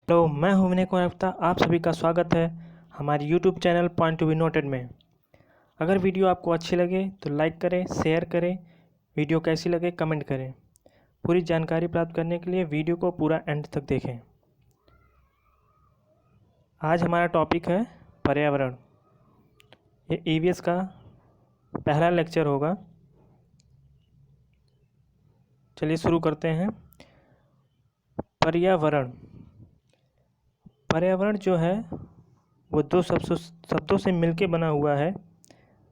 Hello, मैं हूं विनय कुमार गुप्ता। आप सभी का स्वागत है हमारे YouTube channel point to be noted में। अगर वीडियो आपको अच्छी लगे तो लाइक करें, शेयर करें। वीडियो कैसी लगे कमेंट करें। पूरी जानकारी प्राप्त करने के लिए वीडियो को पूरा एंड तक देखें। आज हमारा टॉपिक है पर्यावरण। ये ईवीएस का पहला लेक्चर होगा। चलिए शुरू करते हैं। पर्यावरण पर्यावरण जो है वो दो शब्दों से मिलके बना हुआ है।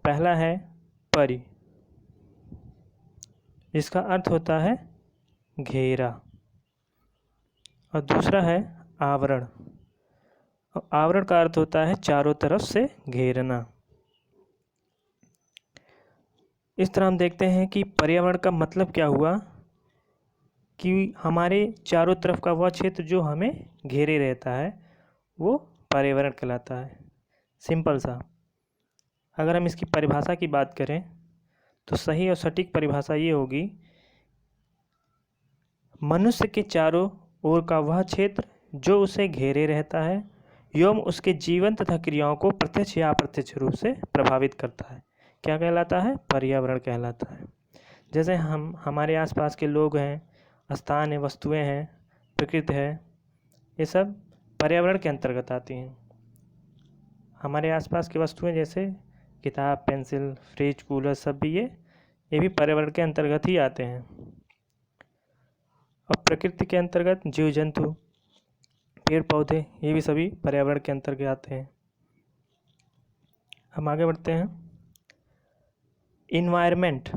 पहला है परि, जिसका अर्थ होता है घेरा, और दूसरा है आवरण। और आवरण का अर्थ होता है चारों तरफ से घेरना। इस तरह हम देखते हैं कि पर्यावरण का मतलब क्या हुआ कि हमारे चारों तरफ का वह क्षेत्र जो हमें घेरे रहता है वो पर्यावरण कहलाता है। सिंपल सा। अगर हम इसकी परिभाषा की बात करें तो सही और सटीक परिभाषा ये होगी, मनुष्य के चारों ओर का वह क्षेत्र जो उसे घेरे रहता है एवं उसके जीवन तथा क्रियाओं को प्रत्यक्ष या अप्रत्यक्ष रूप से प्रभावित करता है, क्या कहलाता है? पर्यावरण कहलाता है। जैसे हमारे आसपास के लोग हैं, स्थान है, वस्तुएं हैं, प्रकृति है, ये सब पर्यावरण के अंतर्गत आती हैं। हमारे आसपास की वस्तुएं जैसे किताब, पेंसिल, फ्रिज, कूलर, सब भी ये भी पर्यावरण के अंतर्गत ही आते हैं। और प्रकृति के अंतर्गत जीव जंतु, पेड़ पौधे, ये भी सभी पर्यावरण के अंतर्गत आते हैं। हम आगे बढ़ते हैं। इन्वायरमेंट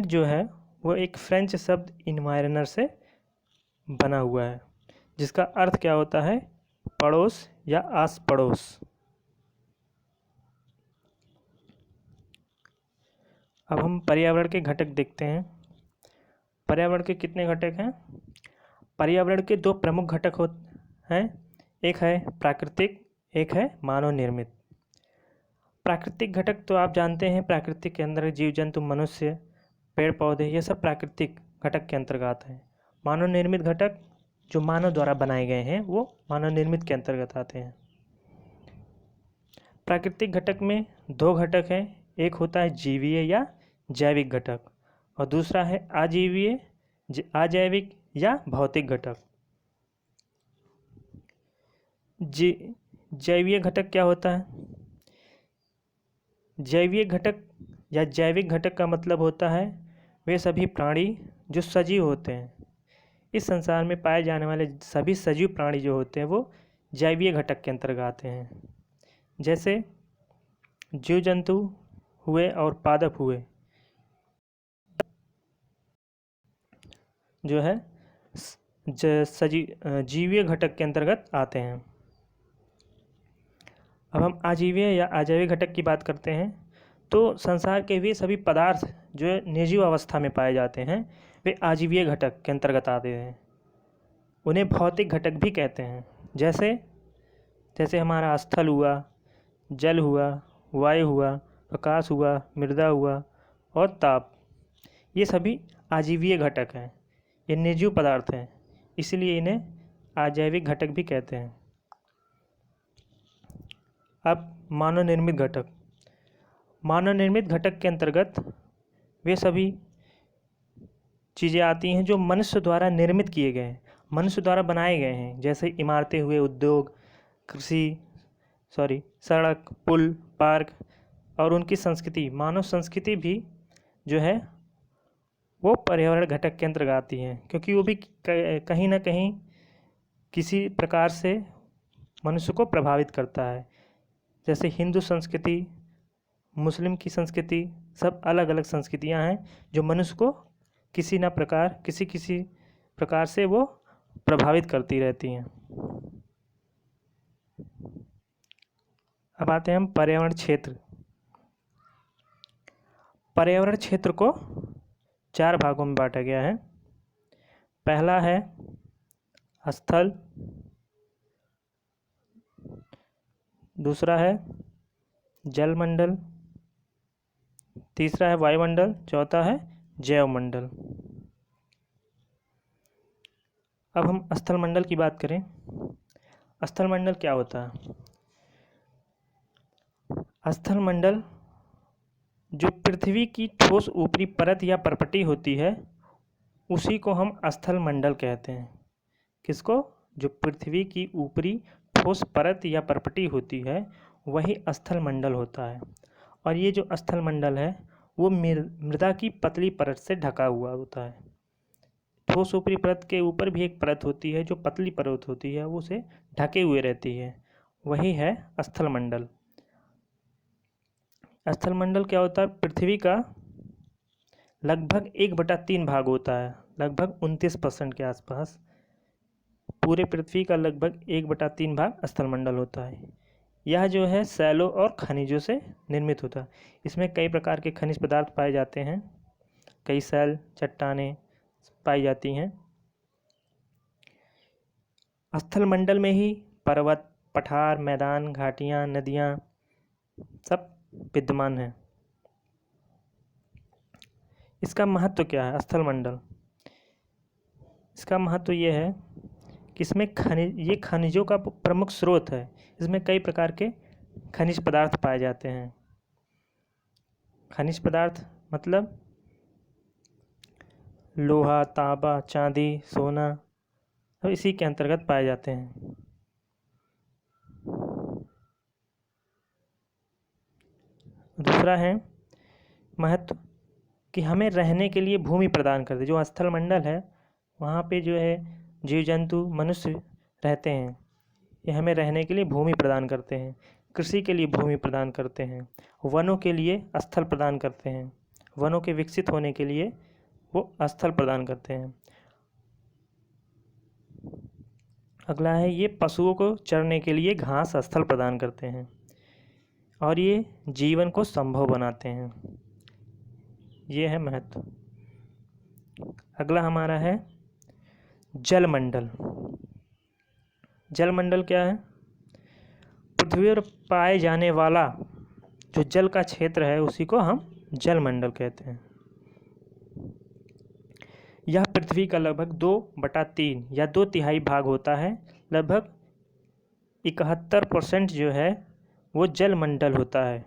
जो है वो एक फ्रेंच शब्द इन्वायरनर से बना हुआ है, जिसका अर्थ क्या होता है? पड़ोस या आस पड़ोस। अब हम पर्यावरण के घटक देखते हैं। पर्यावरण के कितने घटक हैं? पर्यावरण के दो प्रमुख घटक हैं। एक है प्राकृतिक, एक है मानव निर्मित। प्राकृतिक घटक तो आप जानते हैं, प्राकृतिक के अंदर जीव जंतु, मनुष्य, पेड़ पौधे, ये सब प्राकृतिक घटक के अंतर्गत हैं। मानव निर्मित घटक जो मानव द्वारा बनाए गए हैं वो मानव निर्मित के अंतर्गत आते हैं। प्राकृतिक घटक में दो घटक हैं। एक होता है जीवीय या जैविक घटक, और दूसरा है अजीवीय, अजैविक या भौतिक घटक। जैवीय घटक क्या होता है? जैवीय घटक या जैविक घटक का मतलब होता है वे सभी प्राणी जो सजीव होते हैं। इस संसार में पाए जाने वाले सभी सजीव प्राणी जो होते हैं वो जैवीय घटक के अंतर्गत आते हैं। जैसे जीव जंतु हुए और पादप हुए, जो है जीवीय घटक के अंतर्गत आते हैं। अब हम अजीवीय या अजैविक घटक की बात करते हैं तो संसार के वे सभी पदार्थ जो निर्जीव अवस्था में पाए जाते हैं वे अजीवीय घटक के अंतर्गत आते हैं। उन्हें भौतिक घटक भी कहते हैं। जैसे हमारा स्थल हुआ, जल हुआ, वायु हुआ, प्रकाश हुआ, मृदा हुआ और ताप, ये सभी अजीवीय घटक हैं। ये निर्जीव पदार्थ हैं, इसलिए इन्हें अजैविक घटक भी कहते हैं। अब मानव निर्मित घटक। मानव निर्मित घटक के अंतर्गत वे सभी चीज़ें आती हैं जो मनुष्य द्वारा निर्मित किए गए हैं, मनुष्य द्वारा बनाए गए हैं। जैसे इमारतें हुए, उद्योग, सड़क, पुल, पार्क, और उनकी संस्कृति, मानव संस्कृति भी जो है वो पर्यावरण घटक के अंतर्गत आती हैं, क्योंकि वो भी कहीं ना कहीं किसी प्रकार से मनुष्य को प्रभावित करता है। जैसे हिंदू संस्कृति, मुस्लिम की संस्कृति, सब अलग अलग संस्कृतियां हैं जो मनुष्य को किसी प्रकार से वो प्रभावित करती रहती हैं। अब आते हैं हम पर्यावरण क्षेत्र। पर्यावरण क्षेत्र को 4 भागों में बांटा गया है। पहला है स्थल, दूसरा है जलमंडल, तीसरा है वायुमंडल, चौथा है जैवमंडल। अब हम स्थल मंडल की बात करें। स्थल मंडल क्या होता है? स्थल मंडल जो पृथ्वी की ठोस ऊपरी परत या परपटी होती है उसी को हम स्थल मंडल कहते हैं। किसको? जो पृथ्वी की ऊपरी ठोस परत या परपटी होती है वही स्थल मंडल होता है। और ये जो स्थल मंडल है वो मृदा की पतली परत से ढका हुआ होता है। ठोस ऊपरी परत के ऊपर भी एक परत होती है जो पतली परत होती है, वो उसे ढके हुए रहती है, वही है स्थल मंडल। स्थल मंडल क्या होता है? पृथ्वी का लगभग 1/3 भाग होता है, लगभग 29% के आसपास। पूरे पृथ्वी का लगभग 1/3 भाग स्थल मंडल होता है। यह जो है सैलों और खनिजों से निर्मित होता है। इसमें कई प्रकार के खनिज पदार्थ पाए जाते हैं, कई सैल चट्टानें पाई जाती हैं। स्थल मंडल में ही पर्वत, पठार, मैदान, घाटियाँ, नदियाँ सब विद्यमान हैं। इसका महत्व क्या है? स्थल मंडल, इसका महत्व ये है कि इसमें ये खनिजों का प्रमुख स्रोत है। इसमें कई प्रकार के खनिज पदार्थ पाए जाते हैं। खनिज पदार्थ मतलब लोहा, तांबा, चांदी, सोना, तो इसी के अंतर्गत पाए जाते हैं। दूसरा है महत्व कि हमें रहने के लिए भूमि प्रदान करते। जो स्थल मंडल है वहाँ पे जो है जीव जंतु, मनुष्य रहते हैं। ये हमें रहने के लिए भूमि प्रदान करते हैं, कृषि के लिए भूमि प्रदान करते हैं, वनों के लिए स्थल प्रदान करते हैं, वनों के विकसित होने के लिए वो स्थल प्रदान करते हैं। अगला है ये पशुओं को चरने के लिए घास स्थल प्रदान करते हैं और ये जीवन को संभव बनाते हैं। ये है महत्व। अगला हमारा है जलमंडल। जलमंडल क्या है? पृथ्वी पर पाए जाने वाला जो जल का क्षेत्र है उसी को हम जलमंडल कहते हैं। यह पृथ्वी का लगभग 2/3 या 2/3 भाग होता है। लगभग 71% जो है वो जलमंडल होता है।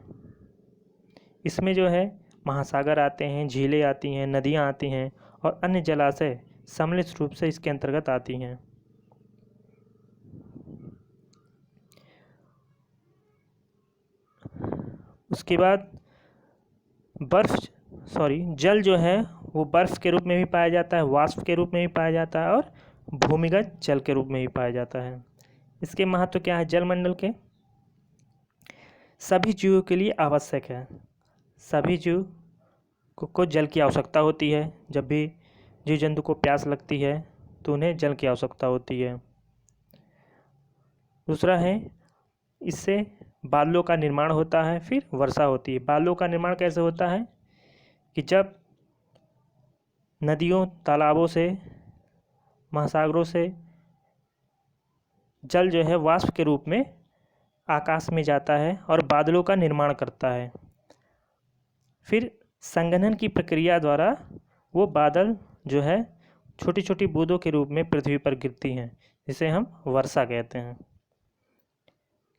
इसमें जो है महासागर आते हैं, झीलें आती हैं, नदियाँ आती हैं और अन्य जलाशय सम्मिलित रूप से इसके अंतर्गत आती हैं। उसके बाद जल जो है वो बर्फ के रूप में भी पाया जाता है, वाष्प के रूप में भी पाया जाता है और भूमिगत जल के रूप में भी पाया जाता है। इसके महत्व क्या है? जलमंडल के सभी जीवों के लिए आवश्यक है। सभी जीव को जल की आवश्यकता होती है। जब भी जीव जंतु को प्यास लगती है तो उन्हें जल की आवश्यकता होती है। दूसरा है इससे बादलों का निर्माण होता है, फिर वर्षा होती है। बादलों का निर्माण कैसे होता है कि जब नदियों, तालाबों से, महासागरों से जल जो है वाष्प के रूप में आकाश में जाता है और बादलों का निर्माण करता है। फिर संघनन की प्रक्रिया द्वारा वो बादल जो है छोटी छोटी बूंदों के रूप में पृथ्वी पर गिरती हैं, जिसे हम वर्षा कहते हैं।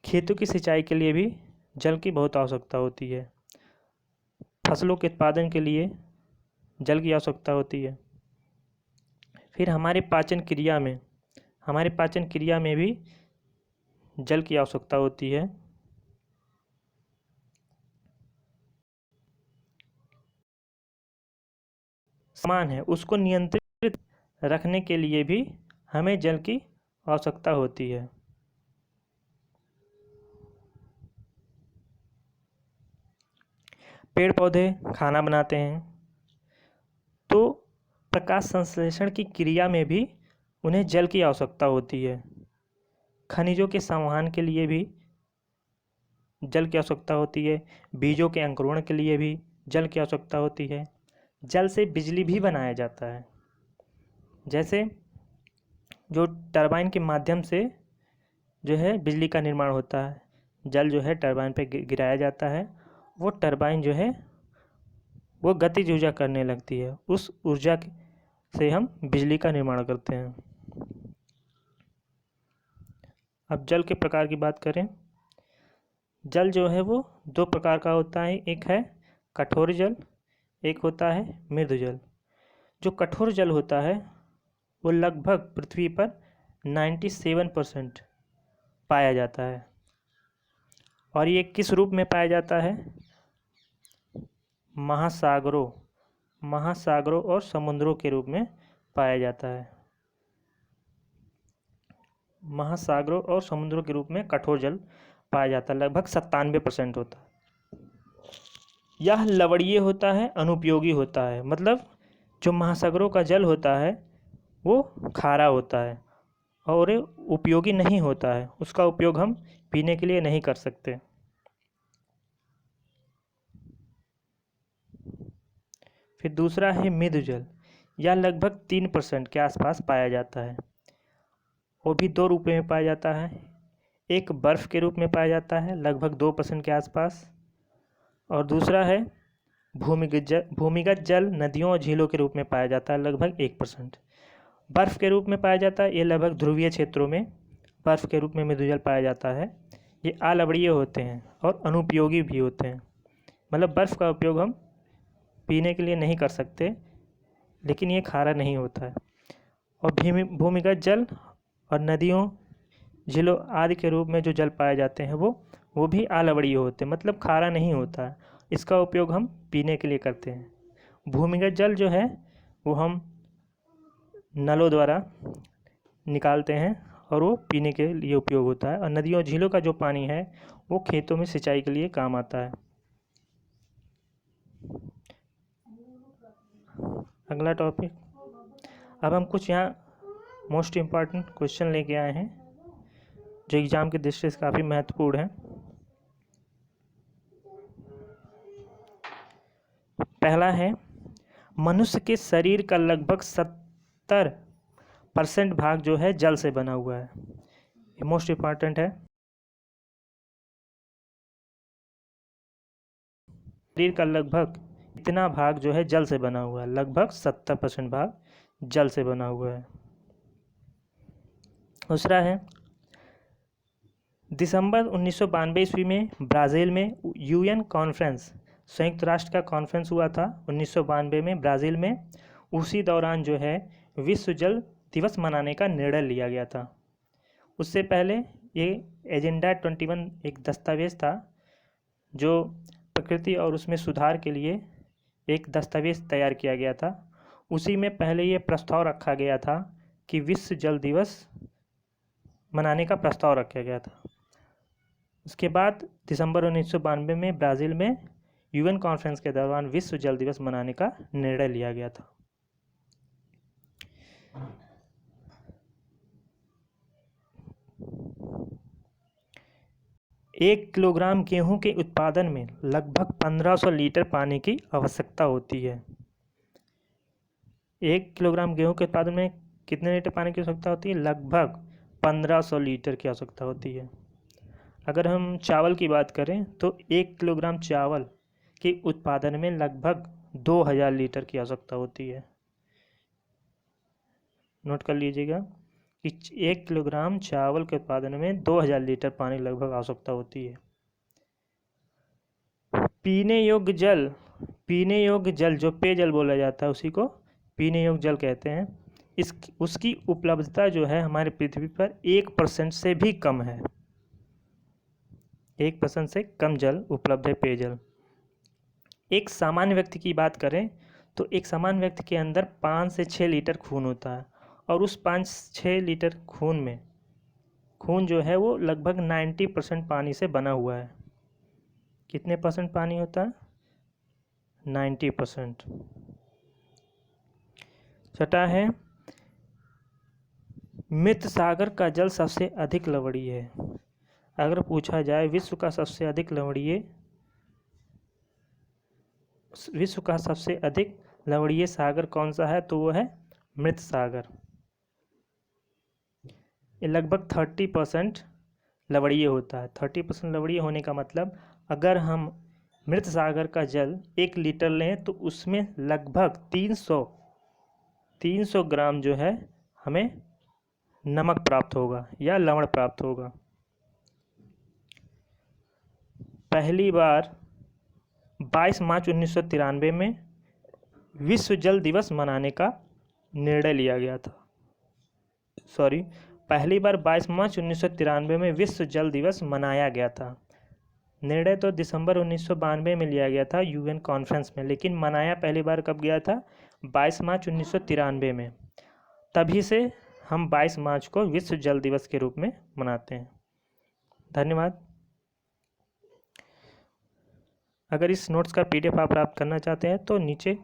खेतों की सिंचाई के लिए भी जल की बहुत आवश्यकता होती है। फसलों के उत्पादन के लिए जल की आवश्यकता होती है। फिर हमारे पाचन क्रिया में भी जल की आवश्यकता होती है। सामान है उसको नियंत्रित रखने के लिए भी हमें जल की आवश्यकता होती है। पेड़ पौधे खाना बनाते हैं तो प्रकाश संश्लेषण की क्रिया में भी उन्हें जल की आवश्यकता होती है। खनिजों के संवहन के लिए भी जल की आवश्यकता होती है। बीजों के अंकुरण के लिए भी जल की आवश्यकता होती है। जल से बिजली भी बनाया जाता है। जैसे जो टरबाइन के माध्यम से जो है बिजली का निर्माण होता है, जल जो है टरबाइन पे गिराया जाता है, वो टरबाइन जो है वो गतिज ऊर्जा करने लगती है। उस ऊर्जा से हम बिजली का निर्माण करते हैं। अब जल के प्रकार की बात करें, जल जो है वो दो प्रकार का होता है, एक है कठोर जल, एक होता है मृदु जल। जो कठोर जल होता है वो लगभग पृथ्वी पर 97% पाया जाता है, और ये किस रूप में पाया जाता है? महासागरों और समुद्रों के रूप में पाया जाता है। महासागरों और समुद्रों के रूप में कठोर जल पाया जाता है, लगभग 97% होता है। यह लवणीय होता है, अनुपयोगी होता है, मतलब जो महासागरों का जल होता है वो खारा होता है और उपयोगी नहीं होता है, उसका उपयोग हम पीने के लिए नहीं कर सकते। फिर दूसरा है मृदु जल, यह लगभग 3% के आसपास पाया जाता है। वो भी दो रूप में पाया जाता है, एक बर्फ़ के रूप में पाया जाता है लगभग 2% के आसपास, और दूसरा है भूमिगत जल नदियों और झीलों के रूप में पाया जाता है लगभग 1%। बर्फ़ के रूप में पाया जाता है, ये लगभग ध्रुवीय क्षेत्रों में बर्फ़ के रूप में मृदु जल पाया जाता है। ये अलवणीय होते हैं और अनुपयोगी भी होते हैं, मतलब बर्फ़ का उपयोग हम पीने के लिए नहीं कर सकते, लेकिन ये खारा नहीं होता है। और भूमिगत जल और नदियों झीलों आदि के रूप में जो जल पाए जाते हैं वो भी अलवणीय होते हैं, मतलब खारा नहीं होता है, इसका उपयोग हम पीने के लिए करते हैं। भूमिगत जल जो है वो हम नलों द्वारा निकालते हैं और वो पीने के लिए उपयोग होता है, और नदियों और झीलों का जो पानी है वो खेतों में सिंचाई के लिए काम आता है। अगला टॉपिक, अब हम कुछ यहाँ मोस्ट इम्पॉर्टेंट क्वेश्चन लेके आए हैं जो एग्ज़ाम की दृष्टि से काफ़ी महत्वपूर्ण है। पहला है, मनुष्य के शरीर का लगभग 70% भाग जो है जल से बना हुआ है। ये मोस्ट इम्पॉर्टेंट है। शरीर का लगभग इतना भाग जो है जल से बना हुआ है, लगभग 70% भाग जल से बना हुआ है। दूसरा है, दिसंबर 1992 ईस्वी में ब्राज़ील में यूएन कॉन्फ्रेंस, संयुक्त राष्ट्र का कॉन्फ्रेंस हुआ था 1992 में ब्राज़ील में। उसी दौरान जो है विश्व जल दिवस मनाने का निर्णय लिया गया था। उससे पहले ये एजेंडा 21 एक दस्तावेज़ था जो प्रकृति और उसमें सुधार के लिए एक दस्तावेज़ तैयार किया गया था। उसी में पहले ये प्रस्ताव रखा गया था कि विश्व जल दिवस मनाने का प्रस्ताव रखा गया था। उसके बाद दिसंबर 1992 में ब्राज़ील में यूएन कॉन्फ्रेंस के दौरान विश्व जल दिवस मनाने का निर्णय लिया गया था। एक किलोग्राम गेहूं के उत्पादन में लगभग 1500 लीटर पानी की आवश्यकता होती है। 1 किलोग्राम गेहूं के उत्पादन में कितने लीटर पानी की आवश्यकता होती है? लगभग 1500 लीटर की आवश्यकता होती है। अगर हम चावल की बात करें तो 1 किलोग्राम चावल के उत्पादन में लगभग 2000 लीटर की आवश्यकता होती है। नोट कर लीजिएगा कि 1 किलोग्राम चावल के उत्पादन में 2000 लीटर पानी लगभग आवश्यकता होती है। पीने योग्य जल जो पेयजल बोला जाता है उसी को पीने योग्य जल कहते हैं। उसकी उपलब्धता जो है हमारे पृथ्वी पर 1% से भी कम है। 1% से कम जल उपलब्ध है पेयजल। एक सामान्य व्यक्ति की बात करें तो एक सामान्य व्यक्ति के अंदर 5 से 6 लीटर खून होता है, और उस 5-6 लीटर खून जो है वो लगभग 90% पानी से बना हुआ है। कितने परसेंट पानी होता है? 90%। छठा है, मृत सागर का जल सबसे अधिक लवणीय है। अगर पूछा जाए विश्व का सबसे अधिक लवणीय सागर कौन सा है, तो वो है मृत सागर। ये लगभग 30% लवणीय होता है। 30% लवणीय होने का मतलब अगर हम मृत सागर का जल 1 लीटर लें तो उसमें लगभग 300 ग्राम जो है हमें नमक प्राप्त होगा या लवण प्राप्त होगा। पहली बार 22 मार्च 1993 में विश्व जल दिवस मनाने का निर्णय लिया गया था। पहली बार 22 मार्च 1993 में विश्व जल दिवस मनाया गया था। निर्णय तो दिसंबर 1992 में लिया गया था यूएन कॉन्फ्रेंस में, लेकिन मनाया पहली बार कब गया था? 22 मार्च 1993 में। तभी से हम 22 मार्च को विश्व जल दिवस के रूप में मनाते हैं। धन्यवाद। अगर इस नोट्स का PDF आप प्राप्त करना चाहते हैं तो नीचे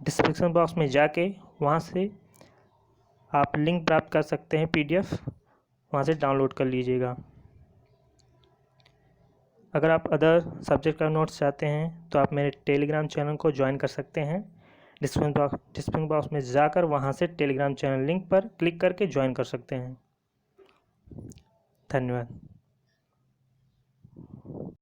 डिस्क्रिप्शन बॉक्स में जाके वहाँ से आप लिंक प्राप्त कर सकते हैं, PDF वहाँ से डाउनलोड कर लीजिएगा। अगर आप अदर सब्जेक्ट का नोट्स चाहते हैं तो आप मेरे टेलीग्राम चैनल को ज्वाइन कर सकते हैं। डिस्क्रिप्शन बॉक्स में जाकर वहाँ से टेलीग्राम चैनल लिंक पर क्लिक करके ज्वाइन कर सकते हैं। धन्यवाद।